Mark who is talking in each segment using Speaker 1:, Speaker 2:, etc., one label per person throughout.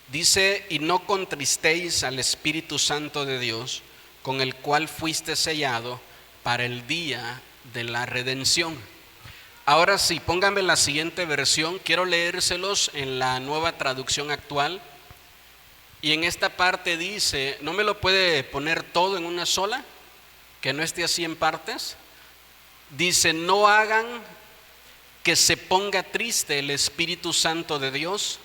Speaker 1: Dice: y no contristéis al Espíritu Santo de Dios, con el cual fuiste sellado para el día de la redención. Ahora sí, pónganme la siguiente versión. Quiero leérselos en la Nueva Traducción Actual. Y en esta parte dice, ¿no me lo puede poner todo en una sola? Que no esté así en partes. Dice: no hagan que se ponga triste el Espíritu Santo de Dios,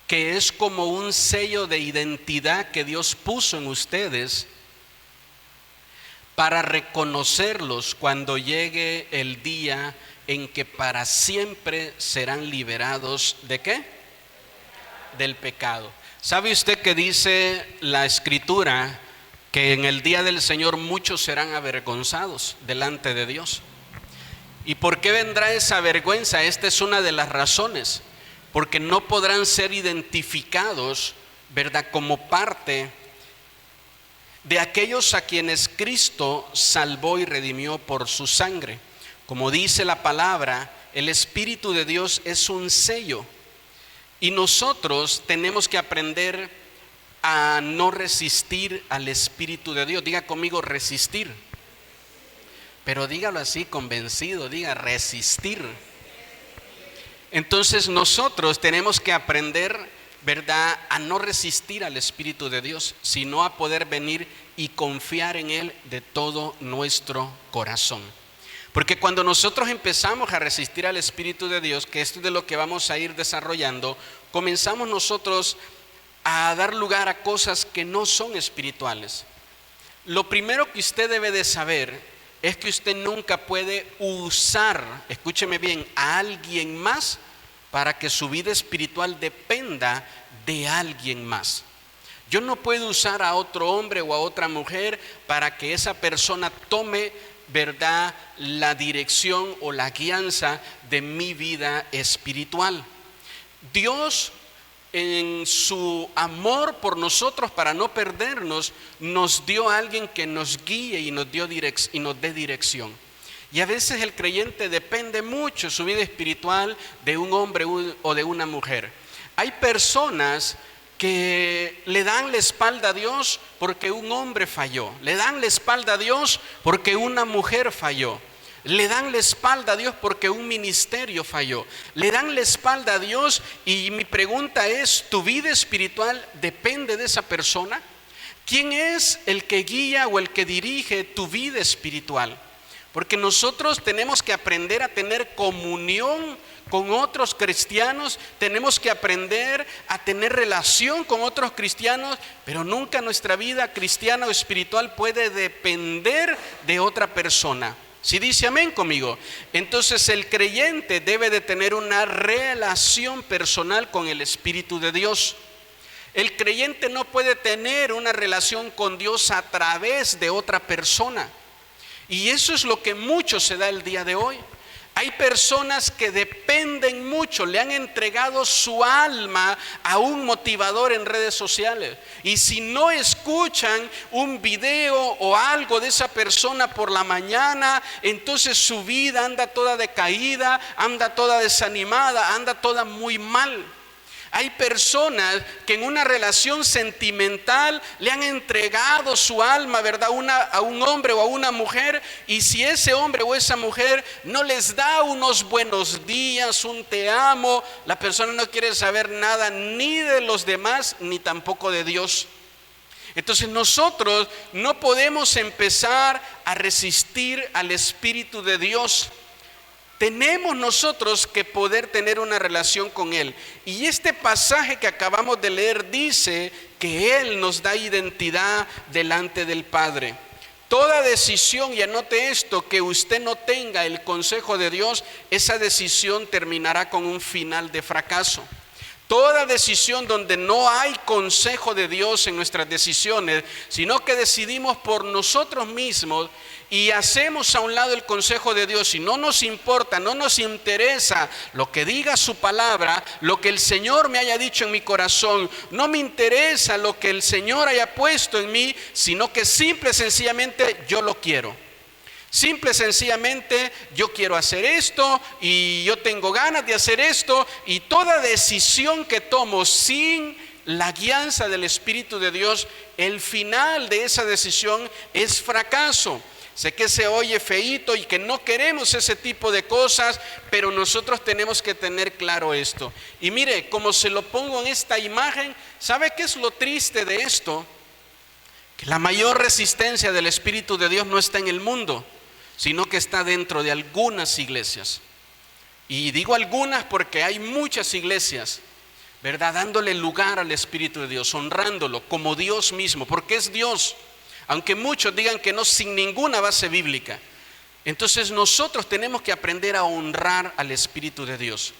Speaker 1: que es como un sello de identidad que Dios puso en ustedes para reconocerlos cuando llegue el día en que para siempre serán liberados ¿de qué? Del pecado. ¿Sabe usted que dice la Escritura que en el día del Señor muchos serán avergonzados delante de Dios? ¿Y por qué vendrá esa vergüenza? Esta es una de las razones. Porque no podrán ser identificados, ¿verdad?, como parte de aquellos a quienes Cristo salvó y redimió por su sangre. Como dice la palabra, el Espíritu de Dios es un sello. Y nosotros tenemos que aprender a no resistir al Espíritu de Dios. Diga conmigo: resistir. Pero dígalo así, convencido, diga: resistir. Entonces nosotros tenemos que aprender, ¿verdad?, a no resistir al Espíritu de Dios, sino a poder venir y confiar en Él de todo nuestro corazón. Porque cuando nosotros empezamos a resistir al Espíritu de Dios, que esto es de lo que vamos a ir desarrollando, comenzamos nosotros a dar lugar a cosas que no son espirituales. Lo primero que usted debe de saber es que usted nunca puede usar, escúcheme bien, a alguien más para que su vida espiritual dependa de alguien más. Yo no puedo usar a otro hombre o a otra mujer para que esa persona tome, ¿verdad?, la dirección o la guianza de mi vida espiritual. Dios, en su amor por nosotros, para no perdernos, nos dio a alguien que nos guíe y nos dé dirección. Y a veces el creyente depende mucho su vida espiritual de un hombre o de una mujer. Hay personas que le dan la espalda a Dios porque un hombre falló, le dan la espalda a Dios porque una mujer falló, le dan la espalda a Dios porque un ministerio falló, le dan la espalda a Dios. Y mi pregunta es: ¿tu vida espiritual depende de esa persona? ¿Quién es el que guía o el que dirige tu vida espiritual? Porque nosotros tenemos que aprender a tener comunión con otros cristianos, tenemos que aprender a tener relación con otros cristianos, pero nunca nuestra vida cristiana o espiritual puede depender de otra persona. ¿Sí dice amén conmigo? Entonces el creyente debe de tener una relación personal con el Espíritu de Dios. El creyente no puede tener una relación con Dios a través de otra persona. Y eso es lo que mucho se da el día de hoy. Hay personas que dependen mucho, le han entregado su alma a un motivador en redes sociales. Y si no escuchan un video o algo de esa persona por la mañana, entonces su vida anda toda decaída, anda toda desanimada, anda toda muy mal. Hay personas que en una relación sentimental le han entregado su alma, ¿verdad?, a un hombre o a una mujer, y si ese hombre o esa mujer no les da unos buenos días, un te amo, la persona no quiere saber nada ni de los demás ni tampoco de Dios. Entonces nosotros no podemos empezar a resistir al Espíritu de Dios. Tenemos nosotros que poder tener una relación con Él. Y este pasaje que acabamos de leer dice que Él nos da identidad delante del Padre. Toda decisión, y anote esto, que usted no tenga el consejo de Dios, esa decisión terminará con un final de fracaso. Toda decisión donde no hay consejo de Dios en nuestras decisiones, sino que decidimos por nosotros mismos y hacemos a un lado el consejo de Dios y no nos importa, no nos interesa lo que diga su palabra, lo que el Señor me haya dicho en mi corazón, no me interesa lo que el Señor haya puesto en mí, sino que simple y sencillamente yo lo quiero. Simple y sencillamente, yo quiero hacer esto y yo tengo ganas de hacer esto, y toda decisión que tomo sin la guianza del Espíritu de Dios, el final de esa decisión es fracaso. Sé que se oye feíto y que no queremos ese tipo de cosas, pero nosotros tenemos que tener claro esto. Y mire, como se lo pongo en esta imagen, ¿sabe qué es lo triste de esto? Que la mayor resistencia del Espíritu de Dios no está en el mundo, sino que está dentro de algunas iglesias. Y digo algunas porque hay muchas iglesias, ¿verdad? Dándole lugar al Espíritu de Dios, honrándolo como Dios mismo, porque es Dios. Aunque muchos digan que no, sin ninguna base bíblica. Entonces nosotros tenemos que aprender a honrar al Espíritu de Dios.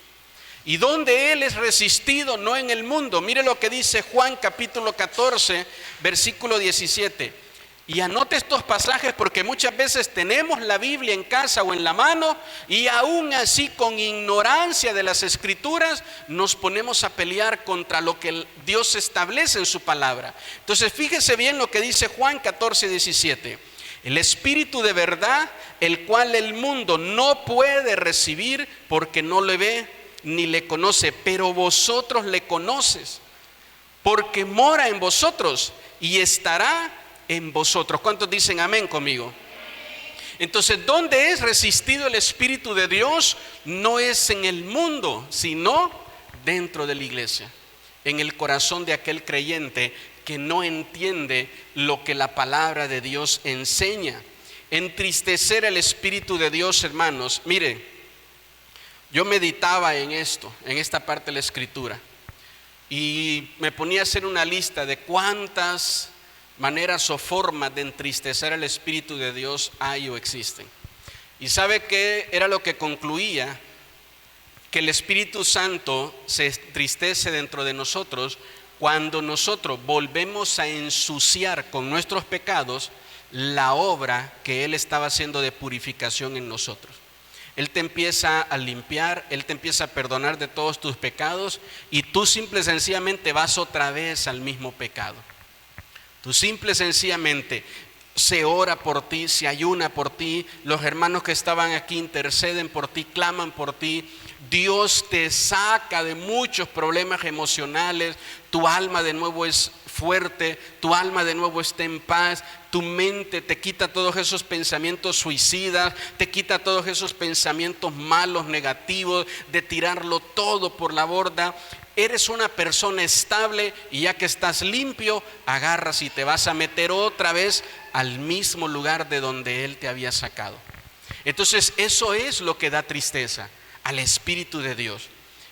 Speaker 1: Y donde Él es resistido, no en el mundo. Mire lo que dice Juan capítulo 14, versículo 17. Y anote estos pasajes porque muchas veces tenemos la Biblia en casa o en la mano y aún así con ignorancia de las Escrituras nos ponemos a pelear contra lo que Dios establece en su palabra. Entonces fíjese bien lo que dice Juan 14, 17. El Espíritu de verdad, el cual el mundo no puede recibir porque no le ve ni le conoce, pero vosotros le conoces, porque mora en vosotros y estará en vosotros. ¿Cuántos dicen amén conmigo? Entonces, ¿dónde es resistido el Espíritu de Dios? No es en el mundo, sino dentro de la iglesia, en el corazón de aquel creyente que no entiende lo que la palabra de Dios enseña. Entristecer el Espíritu de Dios, hermanos. Mire, yo meditaba en esto, en esta parte de la Escritura, y me ponía a hacer una lista de cuántas maneras o formas de entristecer al Espíritu de Dios hay o existen. ¿Y sabe qué era lo que concluía? Que el Espíritu Santo se entristece dentro de nosotros cuando nosotros volvemos a ensuciar con nuestros pecados la obra que Él estaba haciendo de purificación en nosotros. Él te empieza a limpiar, Él te empieza a perdonar de todos tus pecados y tú simple y sencillamente vas otra vez al mismo pecado. Tú simple y sencillamente se ora por ti, se ayuna por ti, los hermanos que estaban aquí interceden por ti, claman por ti. Dios te saca de muchos problemas emocionales, tu alma de nuevo es fuerte, tu alma de nuevo está en paz, tu mente te quita todos esos pensamientos suicidas, te quita todos esos pensamientos malos, negativos, de tirarlo todo por la borda. Eres una persona estable y ya que estás limpio, agarras y te vas a meter otra vez al mismo lugar de donde Él te había sacado. Entonces eso es lo que da tristeza al Espíritu de Dios.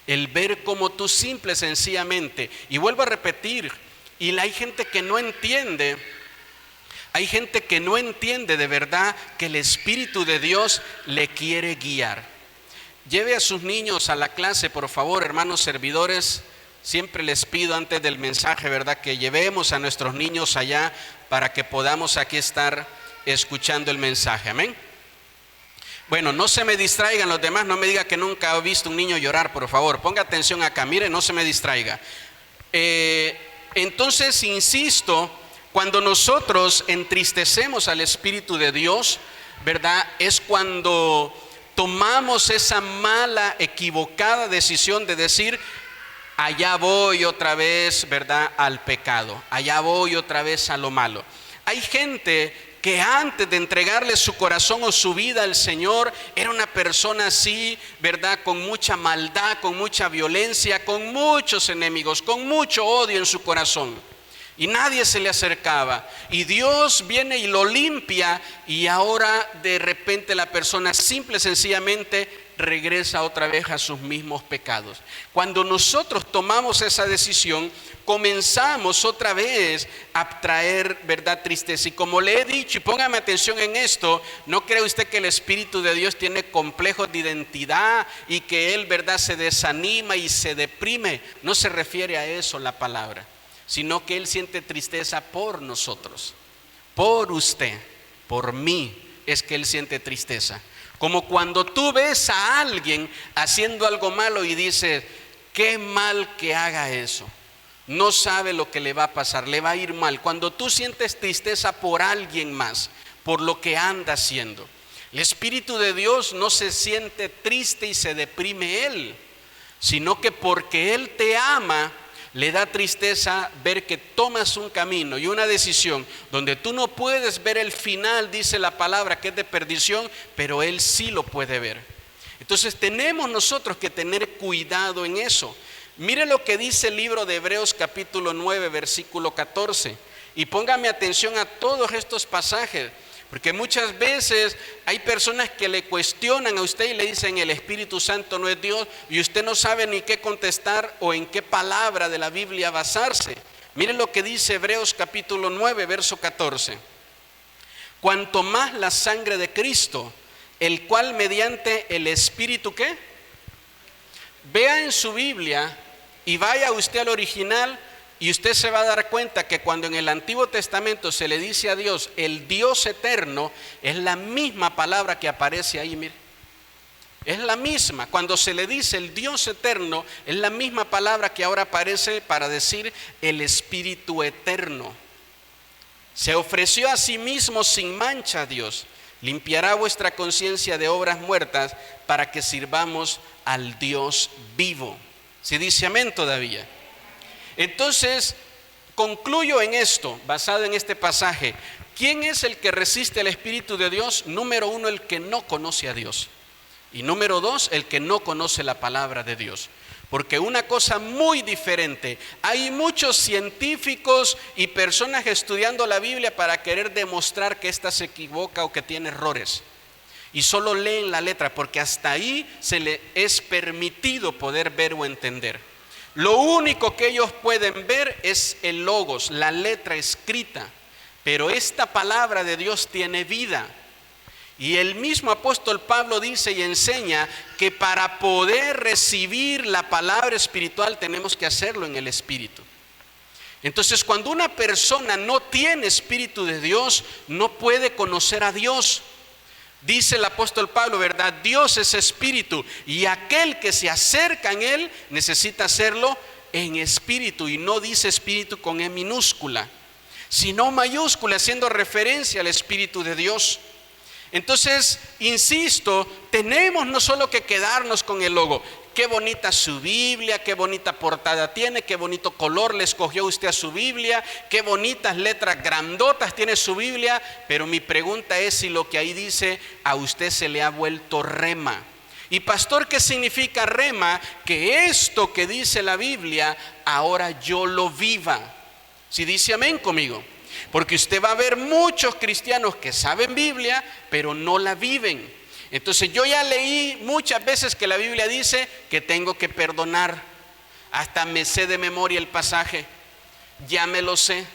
Speaker 1: El ver cómo tú simple y sencillamente, y vuelvo a repetir, y hay gente que no entiende, de verdad que el Espíritu de Dios le quiere guiar. Lleve a sus niños a la clase, por favor, hermanos servidores. Siempre les pido antes del mensaje, ¿verdad?, que llevemos a nuestros niños allá para que podamos aquí estar escuchando el mensaje. Amén. Bueno, no se me distraigan los demás, no me diga que nunca he visto un niño llorar, por favor. Ponga atención acá, mire, no se me distraiga. Entonces, insisto, cuando nosotros entristecemos al Espíritu de Dios, ¿verdad?, es cuando tomamos esa mala, equivocada decisión de decir, allá voy otra vez, ¿verdad?, al pecado, allá voy otra vez a lo malo. Hay gente que antes de entregarle su corazón o su vida al Señor, era una persona así, ¿verdad?, con mucha maldad, con mucha violencia, con muchos enemigos, con mucho odio en su corazón. Y nadie se le acercaba. Y Dios viene y lo limpia y ahora de repente la persona simple y sencillamente regresa otra vez a sus mismos pecados. Cuando nosotros tomamos esa decisión, comenzamos otra vez a traer, ¿verdad?, tristeza. Y como le he dicho, y póngame atención en esto, no cree usted que el Espíritu de Dios tiene complejos de identidad y que Él, ¿verdad?, se desanima y se deprime. No se refiere a eso la palabra, sino que Él siente tristeza por nosotros, por usted, por mí, es que Él siente tristeza. Como cuando tú ves a alguien haciendo algo malo y dices, qué mal que haga eso, no sabe lo que le va a pasar, le va a ir mal. Cuando tú sientes tristeza por alguien más, por lo que anda haciendo. El Espíritu de Dios no se siente triste y se deprime Él, sino que porque Él te ama, le da tristeza ver que tomas un camino y una decisión donde tú no puedes ver el final, dice la palabra, que es de perdición, pero Él sí lo puede ver. Entonces tenemos nosotros que tener cuidado en eso. Mire lo que dice el libro de Hebreos capítulo 9, versículo 14. Y póngame atención a todos estos pasajes, porque muchas veces hay personas que le cuestionan a usted y le dicen el Espíritu Santo no es Dios, y usted no sabe ni qué contestar o en qué palabra de la Biblia basarse. Mire lo que dice Hebreos capítulo 9, verso 14. Cuanto más la sangre de Cristo, el cual mediante el Espíritu, ¿qué? Vea en su Biblia y vaya usted al original, y usted se va a dar cuenta que cuando en el Antiguo Testamento se le dice a Dios el Dios eterno, es la misma palabra que aparece ahí, mire. Es la misma. Cuando se le dice el Dios eterno, es la misma palabra que ahora aparece para decir el Espíritu eterno. Se ofreció a sí mismo sin mancha a Dios. Limpiará vuestra conciencia de obras muertas para que sirvamos al Dios vivo. ¿Sí dice amén todavía? Entonces, concluyo en esto, basado en este pasaje. ¿Quién es el que resiste al Espíritu de Dios? Número uno, el que no conoce a Dios. Y número dos, el que no conoce la palabra de Dios. Porque una cosa muy diferente, hay muchos científicos y personas estudiando la Biblia para querer demostrar que ésta se equivoca o que tiene errores. Y solo leen la letra, porque hasta ahí se le es permitido poder ver o entender. Lo único que ellos pueden ver es el logos, la letra escrita. Pero esta palabra de Dios tiene vida. Y el mismo apóstol Pablo dice y enseña que para poder recibir la palabra espiritual tenemos que hacerlo en el Espíritu. Entonces, cuando una persona no tiene Espíritu de Dios, no puede conocer a Dios. Dice el apóstol Pablo, ¿verdad? Dios es espíritu y aquel que se acerca en él necesita hacerlo en espíritu, y no dice espíritu con E minúscula, sino mayúscula, haciendo referencia al Espíritu de Dios. Entonces, insisto, tenemos no solo que quedarnos con el logo. Qué bonita su Biblia, qué bonita portada tiene, qué bonito color le escogió usted a su Biblia, qué bonitas letras grandotas tiene su Biblia, pero mi pregunta es si lo que ahí dice a usted se le ha vuelto rema. Y pastor, ¿qué significa rema? Que esto que dice la Biblia, ahora yo lo viva. Si dice amén conmigo. Porque usted va a ver muchos cristianos que saben Biblia, pero no la viven. Entonces yo ya leí muchas veces que la Biblia dice que tengo que perdonar. Hasta me sé de memoria el pasaje, ya me lo sé,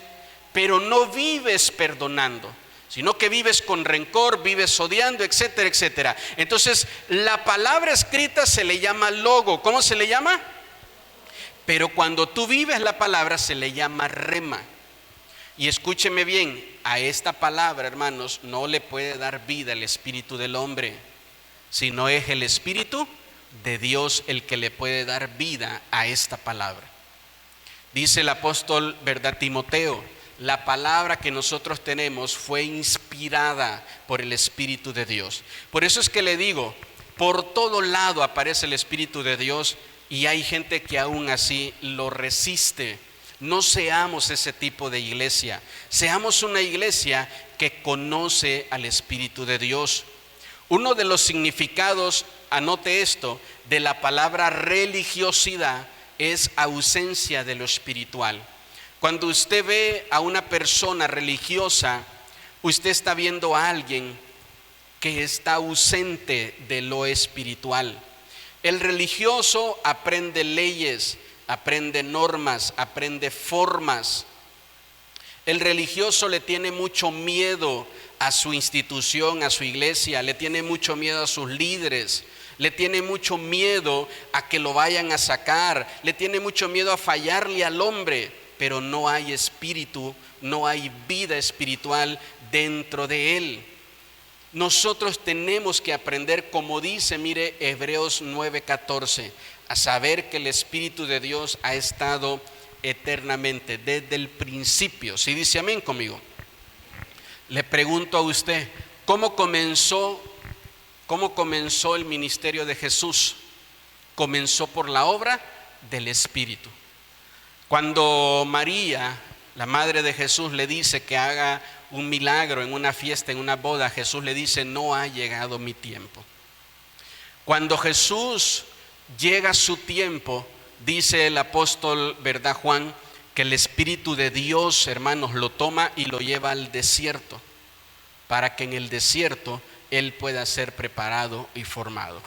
Speaker 1: pero no vives perdonando, sino que vives con rencor, vives odiando, etcétera, etcétera. Entonces la palabra escrita se le llama logo. ¿Cómo se le llama? Pero cuando tú vives la palabra se le llama rema. Y escúcheme bien, a esta palabra, hermanos, no le puede dar vida el espíritu del hombre, sino es el Espíritu de Dios el que le puede dar vida a esta palabra. Dice el apóstol, ¿verdad, Timoteo? La palabra que nosotros tenemos fue inspirada por el Espíritu de Dios. Por eso es que le digo, por todo lado aparece el Espíritu de Dios y hay gente que aún así lo resiste. No seamos ese tipo de iglesia, seamos una iglesia que conoce al Espíritu de Dios. Uno de los significados, anote esto, de la palabra religiosidad es ausencia de lo espiritual. Cuando usted ve a una persona religiosa, usted está viendo a alguien que está ausente de lo espiritual. El religioso aprende leyes, aprende normas, aprende formas. El religioso le tiene mucho miedo a su institución, a su iglesia, le tiene mucho miedo a sus líderes, le tiene mucho miedo a que lo vayan a sacar, le tiene mucho miedo a fallarle al hombre, pero no hay espíritu, no hay vida espiritual dentro de él. Nosotros tenemos que aprender, como dice, mire, Hebreos 9:14, a saber que el Espíritu de Dios ha estado eternamente, desde el principio. ¿Sí dice amén conmigo? Le pregunto a usted, ¿cómo comenzó ¿Cómo comenzó el ministerio de Jesús? Comenzó por la obra del Espíritu. Cuando María, la madre de Jesús, le dice que haga un milagro en una fiesta, en una boda, Jesús le dice: no ha llegado mi tiempo. Cuando Jesús llega a su tiempo, dice el apóstol, ¿verdad, Juan? Que el Espíritu de Dios, hermanos, lo toma y lo lleva al desierto, para que en el desierto Él pueda ser preparado y formado.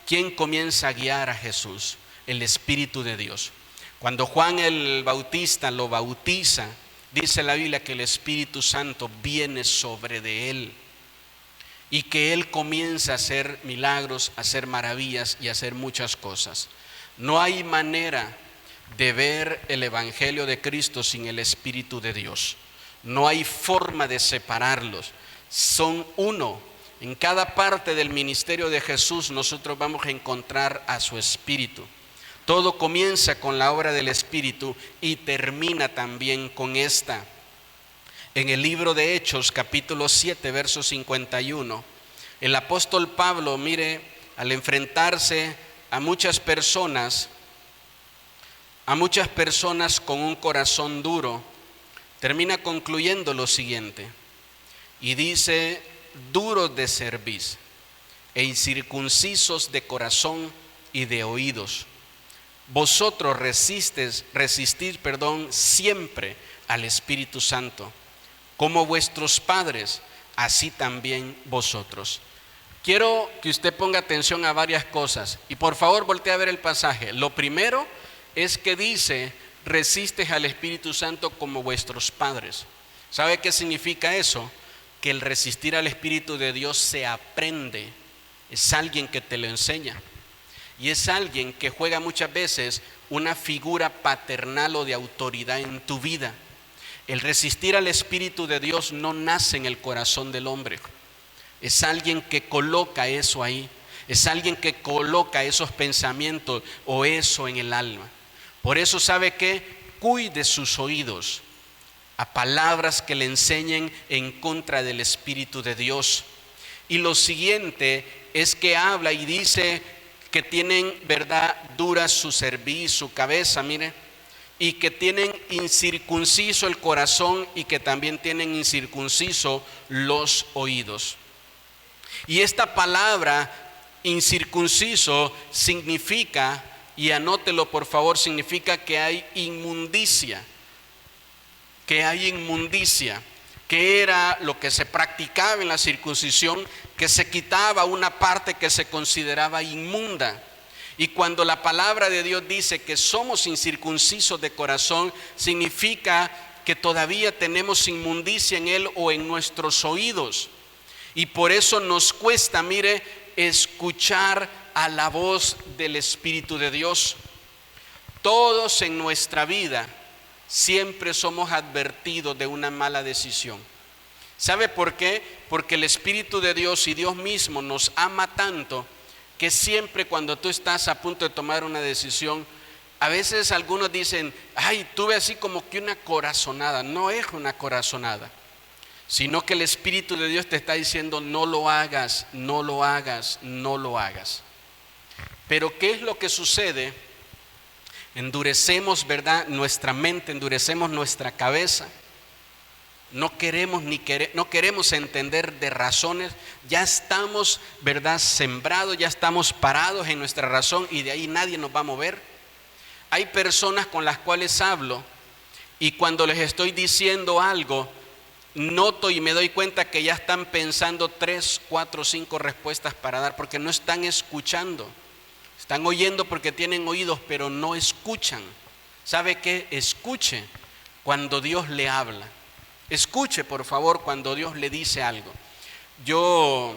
Speaker 1: ¿Quién comienza a guiar a Jesús? El Espíritu de Dios. Cuando Juan el Bautista lo bautiza, dice la Biblia que el Espíritu Santo viene sobre de él y que él comienza a hacer milagros, a hacer maravillas y a hacer muchas cosas. No hay manera de ver el Evangelio de Cristo sin el Espíritu de Dios. No hay forma de separarlos. Son uno. En cada parte del ministerio de Jesús nosotros vamos a encontrar a su Espíritu. Todo comienza con la obra del Espíritu y termina también con esta. En el libro de Hechos, capítulo 7, verso 51, el apóstol Pablo, mire, al enfrentarse a muchas personas con un corazón duro, termina concluyendo lo siguiente, y dice: duros de cerviz e incircuncisos de corazón y de oídos, vosotros resistid siempre al Espíritu Santo, como vuestros padres, así también vosotros. Quiero que usted ponga atención a varias cosas y por favor voltee a ver el pasaje. Lo primero es que dice: resistes al Espíritu Santo como vuestros padres. ¿Sabe qué significa eso? Que el resistir al Espíritu de Dios se aprende. Es alguien que te lo enseña. Y es alguien que juega muchas veces una figura paternal o de autoridad en tu vida. El resistir al Espíritu de Dios no nace en el corazón del hombre. Es alguien que coloca eso ahí. Es alguien que coloca esos pensamientos o eso en el alma. Por eso, ¿sabe qué? Cuide sus oídos a palabras que le enseñen en contra del Espíritu de Dios. Y lo siguiente es que habla y dice que tienen, ¿verdad?, dura su cerviz, su cabeza, mire, y que tienen incircunciso el corazón y que también tienen incircunciso los oídos. Y esta palabra incircunciso significa, y anótelo por favor, significa que hay inmundicia. Que era lo que se practicaba en la circuncisión, que se quitaba una parte que se consideraba inmunda. Y cuando la palabra de Dios dice que somos incircuncisos de corazón, significa que todavía tenemos inmundicia en él o en nuestros oídos. Y por eso nos cuesta, mire, escuchar a la voz del Espíritu de Dios. Todos en nuestra vida siempre somos advertidos de una mala decisión. ¿Sabe por qué? Porque el Espíritu de Dios y Dios mismo nos ama tanto que siempre cuando tú estás a punto de tomar una decisión, a veces algunos dicen: ay, tuve así como que una corazonada. No es una corazonada, sino que el Espíritu de Dios te está diciendo: no lo hagas, no lo hagas, no lo hagas. Pero ¿qué es lo que sucede? Endurecemos, ¿verdad?, nuestra mente, endurecemos nuestra cabeza. No queremos entender de razones. Ya estamos, ¿verdad?, sembrados, ya estamos parados en nuestra razón y de ahí nadie nos va a mover. Hay personas con las cuales hablo y cuando les estoy diciendo algo, noto y me doy cuenta que ya están pensando 3, 4, 5 respuestas para dar, porque no están escuchando. Están oyendo porque tienen oídos, pero no escuchan. ¿Sabe qué? Escuche cuando Dios le habla. Escuche, por favor, cuando Dios le dice algo. Yo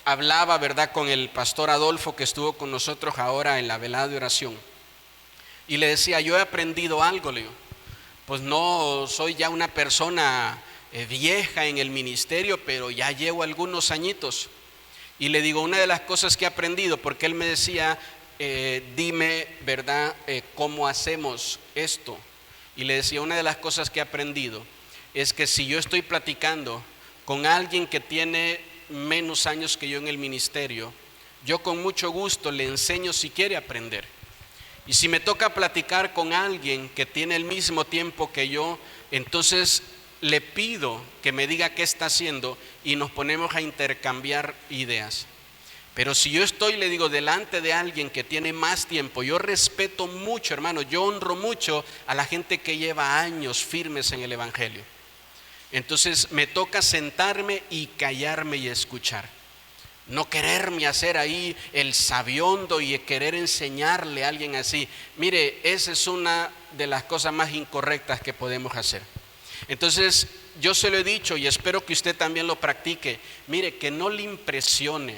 Speaker 1: hablaba, ¿verdad?, con el pastor Adolfo, que estuvo con nosotros ahora en la velada de oración. Y le decía: yo he aprendido algo, le digo. Pues no soy ya una persona vieja en el ministerio, pero ya llevo algunos añitos. Y le digo, una de las cosas que he aprendido, porque él me decía: dime, ¿verdad?, cómo hacemos esto. Y le decía, una de las cosas que he aprendido es que si yo estoy platicando con alguien que tiene menos años que yo en el ministerio, yo con mucho gusto le enseño si quiere aprender. Y si me toca platicar con alguien que tiene el mismo tiempo que yo, entonces le pido que me diga qué está haciendo y nos ponemos a intercambiar ideas. Pero si yo estoy, le digo, delante de alguien que tiene más tiempo, yo respeto mucho, hermano, yo honro mucho a la gente que lleva años firmes en el Evangelio. Entonces me toca sentarme y callarme y escuchar. No quererme hacer ahí el sabiondo y querer enseñarle a alguien así. Mire, esa es una de las cosas más incorrectas que podemos hacer. Entonces yo se lo he dicho y espero que usted también lo practique. Mire, que no le impresione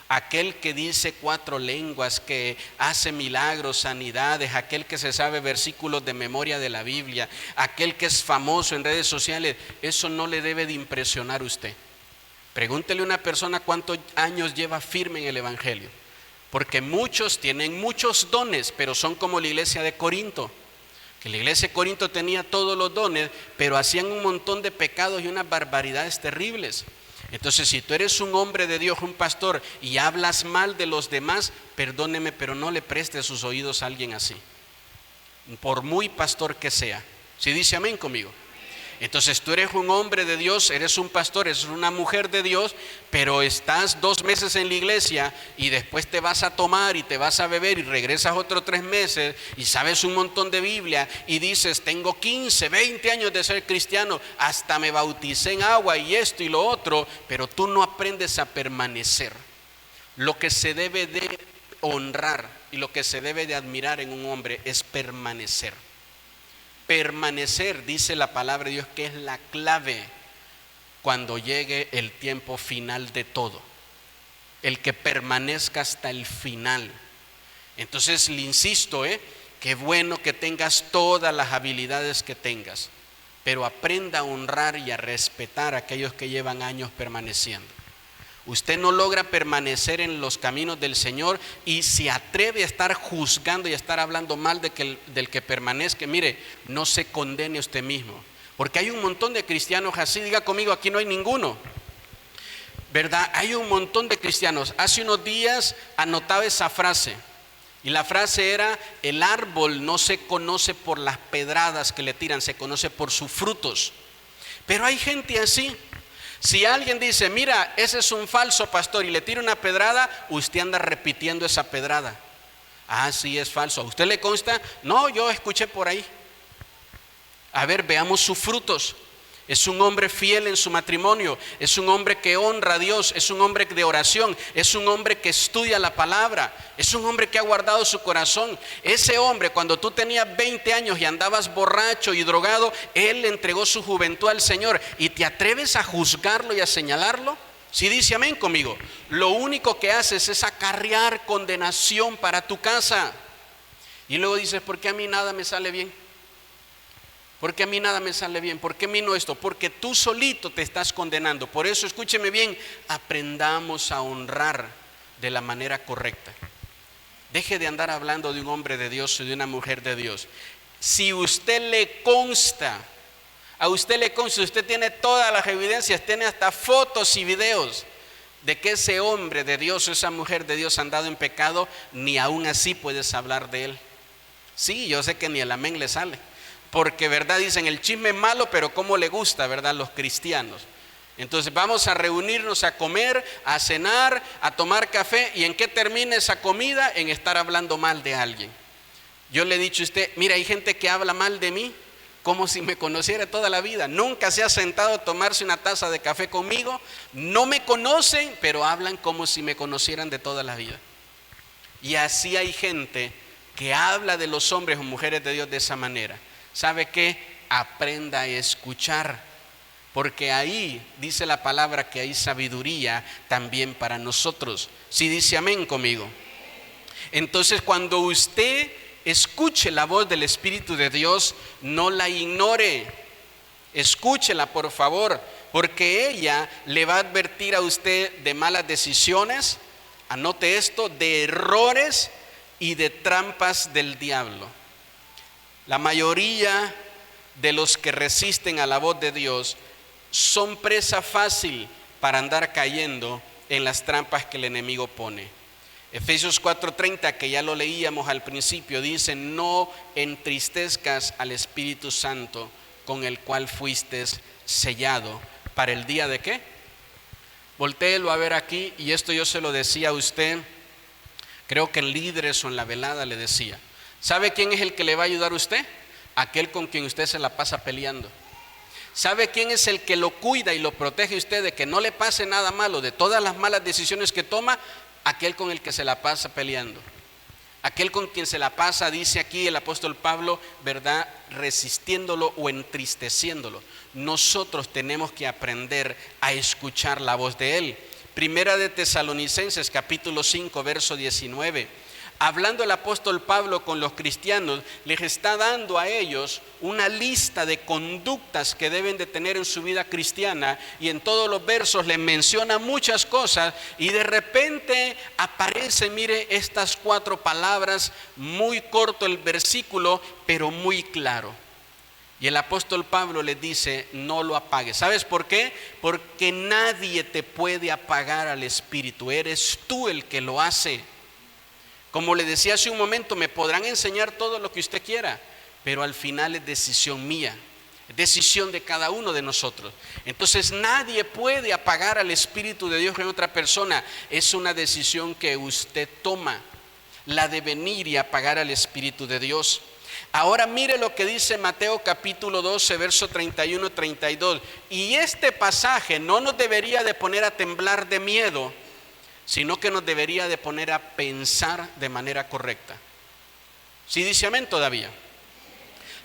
Speaker 1: aquel que dice 4 lenguas, que hace milagros, sanidades, aquel que se sabe versículos de memoria de la Biblia, aquel que es famoso en redes sociales. Eso no le debe de impresionar a usted. Pregúntele a una persona cuántos años lleva firme en el Evangelio, porque muchos tienen muchos dones, pero son como la iglesia de Corinto, que la iglesia de Corinto tenía todos los dones, pero hacían un montón de pecados y unas barbaridades terribles. Entonces, si tú eres un hombre de Dios, un pastor, y hablas mal de los demás, perdóneme, pero no le preste sus oídos a alguien así, por muy pastor que sea. ¿Sí dice amén conmigo? Entonces tú eres un hombre de Dios, eres un pastor, eres una mujer de Dios, pero estás 2 meses en la iglesia y después te vas a tomar y te vas a beber y regresas otros 3 meses y sabes un montón de Biblia y dices, tengo 15, 20 años de ser cristiano, hasta me bauticé en agua y esto y lo otro, pero tú no aprendes a permanecer. Lo que se debe de honrar y lo que se debe de admirar en un hombre es permanecer. Permanecer, dice la palabra de Dios, que es la clave cuando llegue el tiempo final de todo. El que permanezca hasta el final. Entonces le insisto, qué bueno que tengas todas las habilidades que tengas, pero aprenda a honrar y a respetar a aquellos que llevan años permaneciendo. Usted no logra permanecer en los caminos del Señor y se atreve a estar juzgando y a estar hablando mal del que permanezca. Mire, no se condene a usted mismo, porque hay un montón de cristianos así. Diga conmigo, aquí no hay ninguno, ¿verdad? Hay un montón de cristianos. Hace unos días anotaba esa frase y la frase era: el árbol no se conoce por las pedradas que le tiran, se conoce por sus frutos. Pero hay gente así. Si alguien dice, mira, ese es un falso pastor, y le tira una pedrada, usted anda repitiendo esa pedrada. Ah, sí, es falso. ¿A usted le consta? No, yo escuché por ahí. A ver, veamos sus frutos. Es un hombre fiel en su matrimonio, es un hombre que honra a Dios, es un hombre de oración, es un hombre que estudia la palabra, es un hombre que ha guardado su corazón. Ese hombre, cuando tú tenías 20 años y andabas borracho y drogado, él le entregó su juventud al Señor, y te atreves a juzgarlo y a señalarlo. Si dice amén conmigo, lo único que haces es acarrear condenación para tu casa. Y luego dices, ¿por qué a mí nada me sale bien? ¿Por qué a mí nada me sale bien? ¿Por qué a mí no esto? Porque tú solito te estás condenando. Por eso, escúcheme bien, aprendamos a honrar de la manera correcta. Deje de andar hablando de un hombre de Dios o de una mujer de Dios. Si usted le consta, usted tiene todas las evidencias, tiene hasta fotos y videos de que ese hombre de Dios o esa mujer de Dios ha andado en pecado, ni aún así puedes hablar de él. Sí, yo sé que ni el amén le sale. Porque, ¿verdad? Dicen, el chisme es malo, pero cómo le gusta, ¿verdad? Los cristianos. Entonces vamos a reunirnos a comer, a cenar, a tomar café, y ¿en qué termina esa comida? En estar hablando mal de alguien. Yo le he dicho a usted, mira, hay gente que habla mal de mí como si me conociera toda la vida. Nunca se ha sentado a tomarse una taza de café conmigo, no me conocen, pero hablan como si me conocieran de toda la vida. Y así hay gente que habla de los hombres o mujeres de Dios de esa manera. ¿Sabe qué? Aprenda a escuchar, porque ahí dice la palabra que hay sabiduría también para nosotros. ¿Sí dice amén conmigo? Entonces, cuando usted escuche la voz del Espíritu de Dios, no la ignore, escúchela por favor, porque ella le va a advertir a usted de malas decisiones, anote esto, de errores y de trampas del diablo. La mayoría de los que resisten a la voz de Dios son presa fácil para andar cayendo en las trampas que el enemigo pone. Efesios 4:30, que ya lo leíamos al principio, dice: no entristezcas al Espíritu Santo, con el cual fuiste sellado para el día de ¿qué? Voltéelo a ver aquí, y esto yo se lo decía a usted, creo que en Líderes o en la velada le decía. ¿Sabe quién es el que le va a ayudar a usted? Aquel con quien usted se la pasa peleando. ¿Sabe quién es el que lo cuida y lo protege a usted de que no le pase nada malo, de todas las malas decisiones que toma? Aquel con el que se la pasa peleando. Aquel con quien se la pasa, dice aquí el apóstol Pablo, ¿verdad?, resistiéndolo o entristeciéndolo. Nosotros tenemos que aprender a escuchar la voz de Él. Primera de Tesalonicenses capítulo 5 verso 19. Hablando el apóstol Pablo con los cristianos, les está dando a ellos una lista de conductas que deben de tener en su vida cristiana, y en todos los versos les menciona muchas cosas, y de repente aparecen, mire, estas 4 palabras, muy corto el versículo, pero muy claro. Y el apóstol Pablo les dice: no lo apagues. ¿Sabes por qué? Porque nadie te puede apagar al Espíritu, eres tú el que lo hace. Como le decía hace un momento, me podrán enseñar todo lo que usted quiera, pero al final es decisión mía, es decisión de cada uno de nosotros. Entonces nadie puede apagar al Espíritu de Dios en otra persona. Es una decisión que usted toma, la de venir y apagar al Espíritu de Dios. Ahora mire lo que dice Mateo capítulo 12, verso 31-32. Y este pasaje no nos debería de poner a temblar de miedo, sino que nos debería de poner a pensar de manera correcta. ¿Sí dice amén todavía?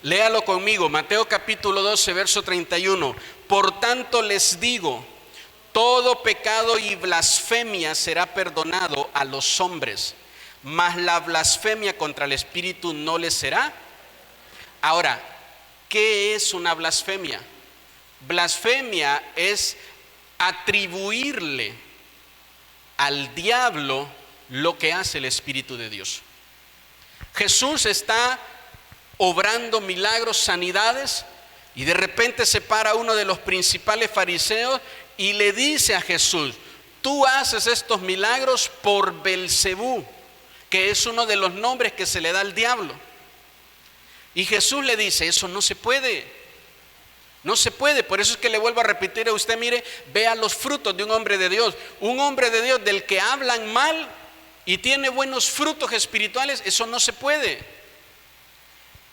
Speaker 1: Léalo conmigo, Mateo capítulo 12, verso 31. Por tanto les digo, todo pecado y blasfemia será perdonado a los hombres, mas la blasfemia contra el Espíritu no les será. Ahora, ¿qué es una blasfemia? Blasfemia es atribuirle al diablo lo que hace el Espíritu de Dios. Jesús está obrando milagros, sanidades, y de repente se para uno de los principales fariseos y le dice a Jesús: tú haces estos milagros por Belcebú, que es uno de los nombres que se le da al diablo. Y Jesús le dice: eso no se puede. No se puede. Por eso es que le vuelvo a repetir a usted, mire, vea los frutos de un hombre de Dios. Un hombre de Dios del que hablan mal y tiene buenos frutos espirituales, eso no se puede.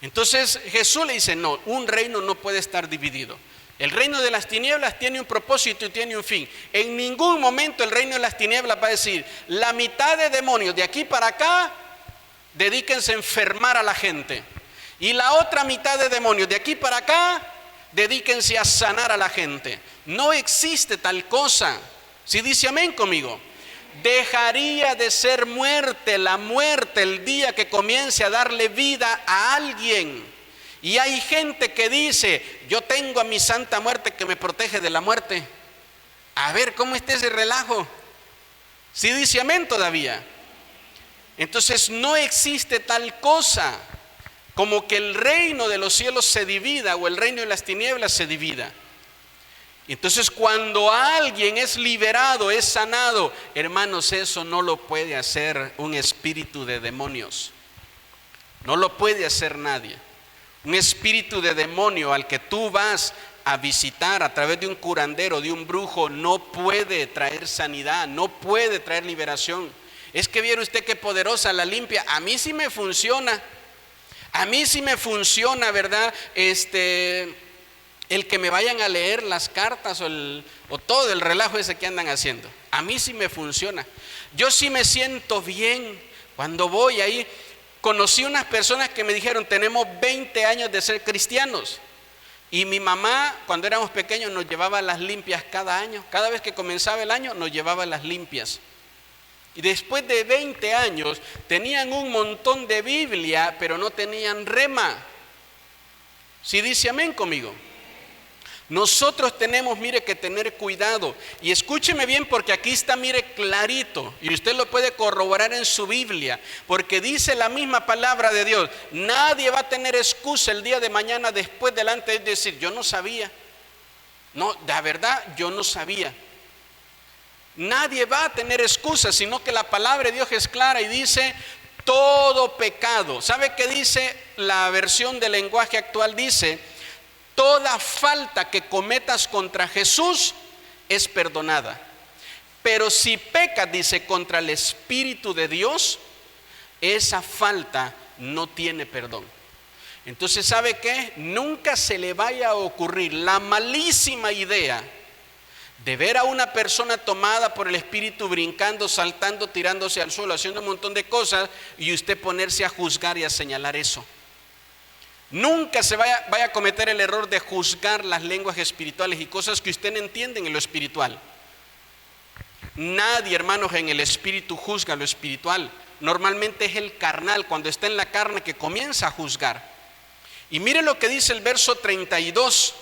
Speaker 1: Entonces Jesús le dice: no, un reino no puede estar dividido. El reino de las tinieblas tiene un propósito y tiene un fin. En ningún momento el reino de las tinieblas va a decir: la mitad de demonios de aquí para acá, dedíquense a enfermar a la gente, y la otra mitad de demonios de aquí para acá, dedíquense a sanar a la gente. No existe tal cosa. Si dice amén conmigo, dejaría de ser muerte, la muerte, el día que comience a darle vida a alguien. Y hay gente que dice: yo tengo a mi santa muerte que me protege de la muerte. A ver, ¿cómo está ese relajo? Si dice amén todavía. Entonces no existe tal cosa como que el reino de los cielos se divida o el reino de las tinieblas se divida. Entonces cuando alguien es liberado, es sanado, hermanos, eso no lo puede hacer un espíritu de demonios. No lo puede hacer nadie. Un espíritu de demonio al que tú vas a visitar a través de un curandero, de un brujo, no puede traer sanidad, no puede traer liberación. Es que viera usted qué poderosa la limpia. A mí sí me funciona. A mí sí me funciona, ¿verdad? El que me vayan a leer las cartas o todo el relajo ese que andan haciendo. A mí sí me funciona. Yo sí me siento bien cuando voy ahí. Conocí unas personas que me dijeron: tenemos 20 años de ser cristianos. Y mi mamá, cuando éramos pequeños, nos llevaba las limpias cada año. Cada vez que comenzaba el año, nos llevaba las limpias. Y después de 20 años tenían un montón de Biblia, pero no tenían rema. ¿Sí dice amén conmigo? Nosotros tenemos, mire, que tener cuidado. Y escúcheme bien, porque aquí está, mire, clarito. Y usted lo puede corroborar en su Biblia, porque dice la misma palabra de Dios: nadie va a tener excusa el día de mañana después delante de decir: yo no sabía. No, la verdad, yo no sabía. Nadie va a tener excusas, sino que la palabra de Dios es clara y dice: todo pecado. ¿Sabe qué dice la versión del lenguaje actual? Dice: toda falta que cometas contra Jesús es perdonada. Pero si pecas, dice, contra el Espíritu de Dios, esa falta no tiene perdón. Entonces, ¿sabe qué? Nunca se le vaya a ocurrir la malísima idea de ver a una persona tomada por el Espíritu brincando, saltando, tirándose al suelo, haciendo un montón de cosas, y usted ponerse a juzgar y a señalar eso. Nunca se vaya a cometer el error de juzgar las lenguas espirituales y cosas que usted no entiende en lo espiritual. Nadie, hermanos, en el Espíritu juzga lo espiritual. Normalmente es el carnal, cuando está en la carne, que comienza a juzgar. Y mire lo que dice el verso 32.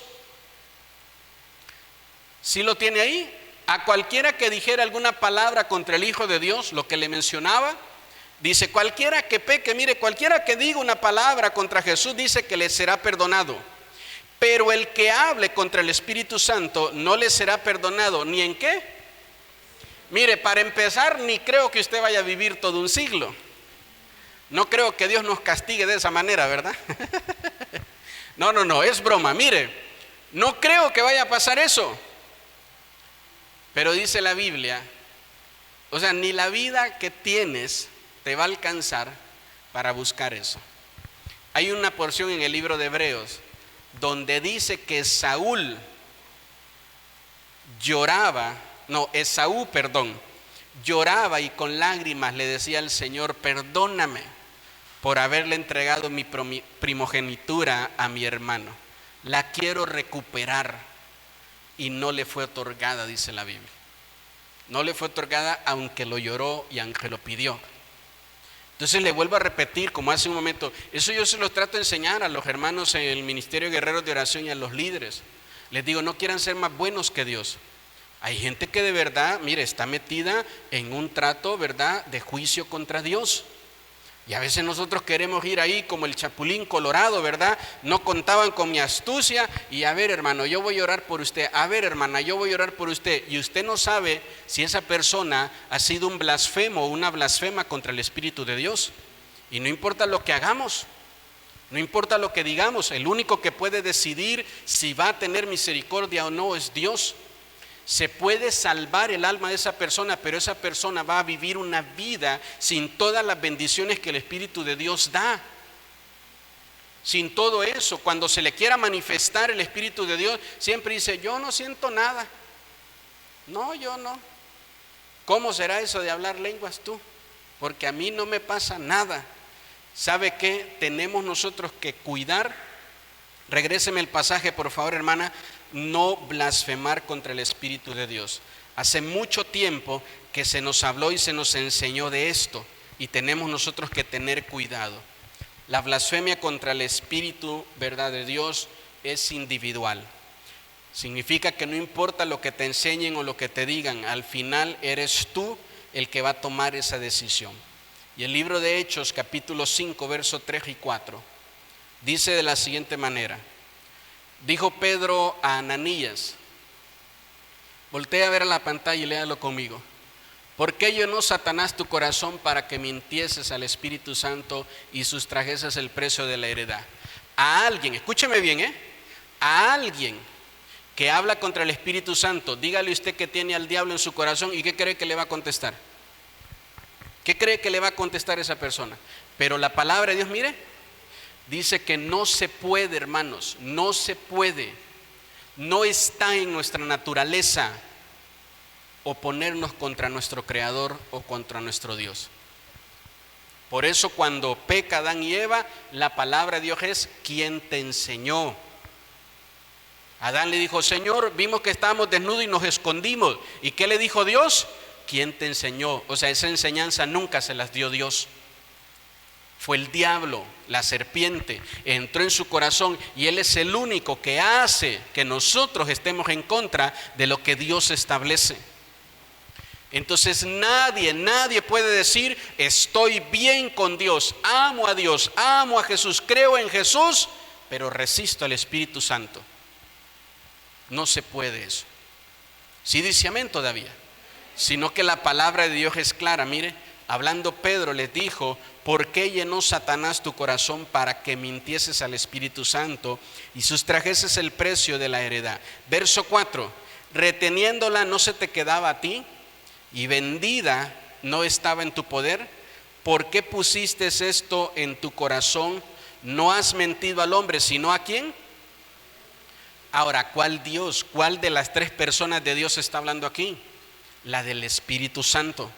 Speaker 1: ¿Sí lo tiene ahí? A cualquiera que dijera alguna palabra contra el Hijo de Dios, lo que le mencionaba, dice: cualquiera que peque, mire, cualquiera que diga una palabra contra Jesús, dice que le será perdonado. Pero el que hable contra el Espíritu Santo no le será perdonado. ¿Ni en qué? Mire, para empezar, ni creo que usted vaya a vivir todo un siglo. No creo que Dios nos castigue de esa manera, ¿verdad? No, es broma. Mire, no creo que vaya a pasar eso. Pero dice la Biblia, o sea, ni la vida que tienes te va a alcanzar para buscar eso. Hay una porción en el libro de Hebreos donde dice que Esaú, lloraba y con lágrimas le decía al Señor: perdóname por haberle entregado mi primogenitura a mi hermano. La quiero recuperar. Y no le fue otorgada, dice la Biblia. No le fue otorgada, aunque lo lloró y aunque lo pidió. Entonces le vuelvo a repetir, como hace un momento, eso yo se lo trato de enseñar a los hermanos en el Ministerio de Guerreros de Oración y a los líderes. Les digo: no quieran ser más buenos que Dios. Hay gente que de verdad, mire, está metida en un trato, ¿verdad?, de juicio contra Dios. Y a veces nosotros queremos ir ahí como el chapulín colorado, ¿verdad? No contaban con mi astucia y: a ver, hermano, yo voy a orar por usted. A ver, hermana, yo voy a orar por usted. Y usted no sabe si esa persona ha sido un blasfemo o una blasfema contra el Espíritu de Dios. Y no importa lo que hagamos, no importa lo que digamos, el único que puede decidir si va a tener misericordia o no es Dios. Se puede salvar el alma de esa persona, pero esa persona va a vivir una vida sin todas las bendiciones que el Espíritu de Dios da. Sin todo eso, cuando se le quiera manifestar el Espíritu de Dios, siempre dice: yo no siento nada. No, yo no. ¿Cómo será eso de hablar lenguas tú? Porque a mí no me pasa nada. ¿Sabe qué? Tenemos nosotros que cuidar. Regréseme el pasaje, por favor, hermana. No blasfemar contra el Espíritu de Dios. Hace mucho tiempo que se nos habló y se nos enseñó de esto, y tenemos nosotros que tener cuidado. La blasfemia contra el Espíritu, ¿verdad?, de Dios es individual. Significa que no importa lo que te enseñen o lo que te digan, al final eres tú el que va a tomar esa decisión. Y el libro de Hechos, capítulo 5, versos 3 y 4, dice de la siguiente manera: dijo Pedro a Ananías, voltea a ver a la pantalla y léalo conmigo: ¿por qué llenó Satanás tu corazón para que mintieses al Espíritu Santo y sustrajeses el precio de la heredad? A alguien, escúcheme bien, a alguien que habla contra el Espíritu Santo, dígale usted que tiene al diablo en su corazón, ¿y qué cree que le va a contestar? ¿Qué cree que le va a contestar esa persona? Pero la palabra de Dios, mire, dice que no se puede, hermanos, no se puede, no está en nuestra naturaleza oponernos contra nuestro Creador o contra nuestro Dios. Por eso cuando peca Adán y Eva, la palabra de Dios es: ¿quién te enseñó? Adán le dijo: Señor, vimos que estábamos desnudos y nos escondimos. ¿Y qué le dijo Dios? ¿Quién te enseñó? O sea, esa enseñanza nunca se las dio Dios. Fue el diablo, la serpiente, entró en su corazón, y él es el único que hace que nosotros estemos en contra de lo que Dios establece. Entonces nadie puede decir: estoy bien con Dios, amo a Jesús, creo en Jesús, pero resisto al Espíritu Santo. No se puede eso. ¿Sí dice amén todavía? sino que la palabra de Dios es clara. Mire, hablando Pedro les dijo: ¿por qué llenó Satanás tu corazón para que mintieses al Espíritu Santo y sustrajeses el precio de la heredad? Verso 4: reteniéndola no se te quedaba a ti, y vendida no estaba en tu poder. ¿Por qué pusiste esto en tu corazón? No has mentido al hombre, sino ¿a quién? Ahora, ¿cuál Dios? ¿Cuál de las tres personas de Dios está hablando aquí? La del Espíritu Santo.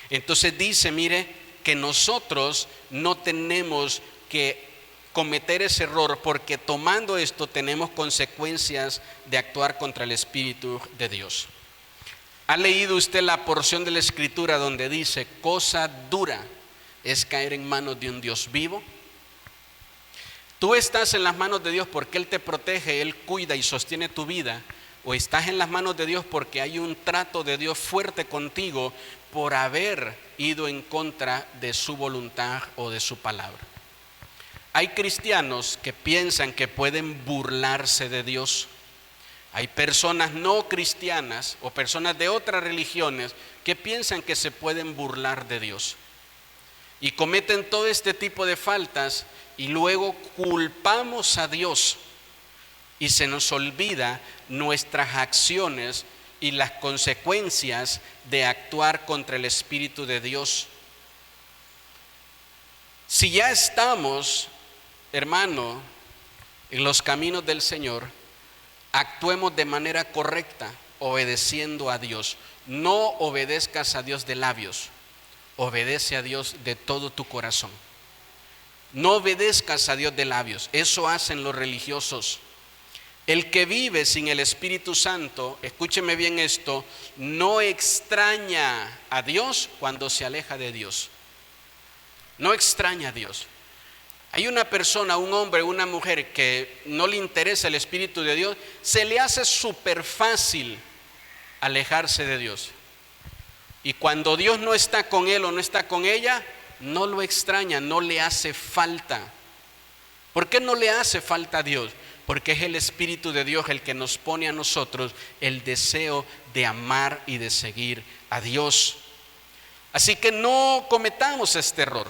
Speaker 1: Entonces dice, mire, que nosotros no tenemos que cometer ese error, porque tomando esto tenemos consecuencias de actuar contra el Espíritu de Dios. ¿Ha leído usted la porción de la Escritura donde dice: cosa dura es caer en manos de un Dios vivo? Tú estás en las manos de Dios porque Él te protege, Él cuida y sostiene tu vida, o estás en las manos de Dios porque hay un trato de Dios fuerte contigo por haber ido en contra de su voluntad o de su palabra. Hay cristianos que piensan que pueden burlarse de Dios. Hay personas no cristianas o personas de otras religiones que piensan que se pueden burlar de Dios y cometen todo este tipo de faltas, y luego culpamos a Dios y se nos olvida nuestras acciones y las consecuencias de actuar contra el Espíritu de Dios. Si ya estamos, hermano, en los caminos del Señor, actuemos de manera correcta, obedeciendo a Dios. No obedezcas a Dios de labios, obedece a Dios de todo tu corazón. No obedezcas a Dios de labios, eso hacen los religiosos. El que vive sin el Espíritu Santo, escúcheme bien esto, no extraña a Dios cuando se aleja de Dios. No extraña a Dios. Hay una persona, un hombre, una mujer que no le interesa el Espíritu de Dios, se le hace súper fácil alejarse de Dios. Y cuando Dios no está con él o no está con ella, no lo extraña, no le hace falta. ¿Por qué no le hace falta a Dios? Porque es el Espíritu de Dios el que nos pone a nosotros el deseo de amar y de seguir a Dios. Así que no cometamos este error.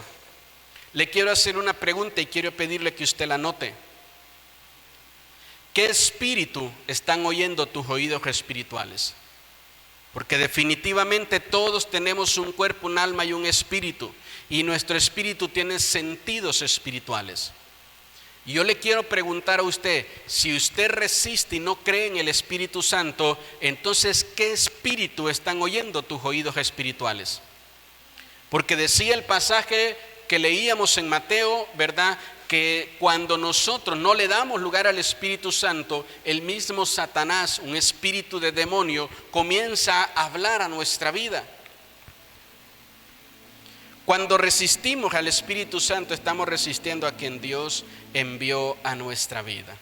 Speaker 1: Le quiero hacer una pregunta y quiero pedirle que usted la anote. ¿Qué espíritu están oyendo tus oídos espirituales? Porque definitivamente todos tenemos un cuerpo, un alma y un espíritu, y nuestro espíritu tiene sentidos espirituales. Y yo le quiero preguntar a usted, si usted resiste y no cree en el Espíritu Santo, entonces ¿qué espíritu están oyendo tus oídos espirituales? Porque decía el pasaje que leíamos en Mateo, ¿verdad?, que cuando nosotros no le damos lugar al Espíritu Santo, el mismo Satanás, un espíritu de demonio, comienza a hablar a nuestra vida. Cuando resistimos al Espíritu Santo, estamos resistiendo a quien Dios envió a nuestra vida.